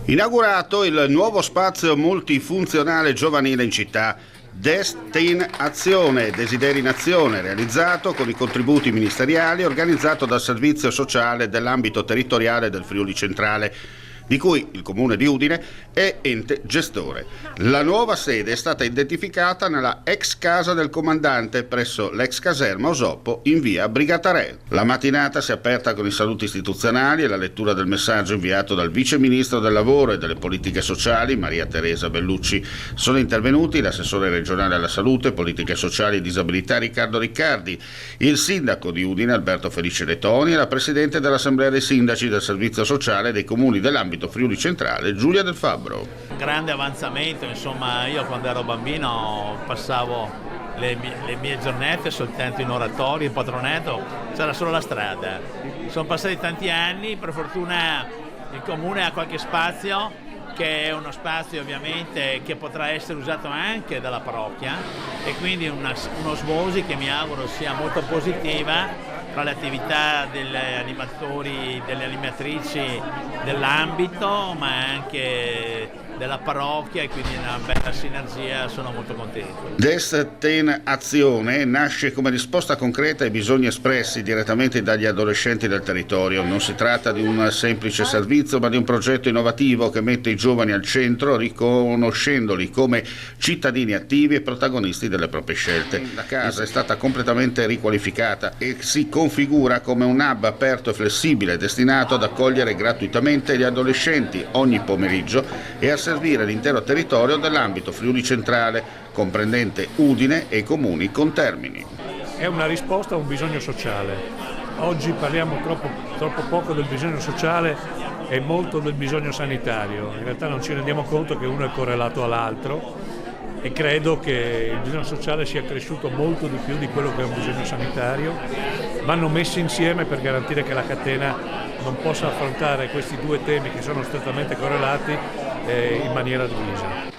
Inaugurato il nuovo spazio multifunzionale giovanile in città, Destinazione Desideri in Azione, realizzato con i contributi ministeriali e organizzato dal Servizio Sociale dell'ambito territoriale del Friuli Centrale, di cui il Comune di Udine è ente gestore. La nuova sede è stata identificata nella ex casa del comandante presso l'ex caserma Osoppo in via Brigatare. La mattinata si è aperta con i saluti istituzionali e la lettura del messaggio inviato dal Vice Ministro del Lavoro e delle Politiche Sociali Maria Teresa Bellucci. Sono intervenuti l'assessore regionale alla Salute, Politiche Sociali e Disabilità Riccardo Riccardi, il sindaco di Udine Alberto Felice Letoni e la presidente dell'Assemblea dei Sindaci del Servizio Sociale dei Comuni dell'ambito Friuli Centrale, Giulia Del Fabbro. Grande avanzamento, insomma, io quando ero bambino passavo le mie giornate soltanto in oratorio, in patronetto, c'era solo la strada. Sono passati tanti anni, per fortuna il Comune ha qualche spazio, che è uno spazio ovviamente che potrà essere usato anche dalla parrocchia, e quindi un'osmosi che mi auguro sia molto positiva tra le attività degli animatori, delle animatrici dell'ambito, ma anche della parrocchia, e quindi una bella sinergia, sono molto contento. Destinazione nasce come risposta concreta ai bisogni espressi direttamente dagli adolescenti del territorio. Non si tratta di un semplice servizio, ma di un progetto innovativo che mette i giovani al centro, riconoscendoli come cittadini attivi e protagonisti delle proprie scelte. La casa è stata completamente riqualificata e si configura come un hub aperto e flessibile destinato ad accogliere gratuitamente gli adolescenti ogni pomeriggio e a servire l'intero territorio dell'ambito Friuli Centrale, comprendente Udine e i comuni contermini. È una risposta a un bisogno sociale. Oggi parliamo troppo poco del bisogno sociale e molto del bisogno sanitario. In realtà non ci rendiamo conto che uno è correlato all'altro, e credo che il bisogno sociale sia cresciuto molto di più di quello che è un bisogno sanitario. Vanno messi insieme per garantire che la catena non possa affrontare questi due temi che sono strettamente correlati in maniera divisa.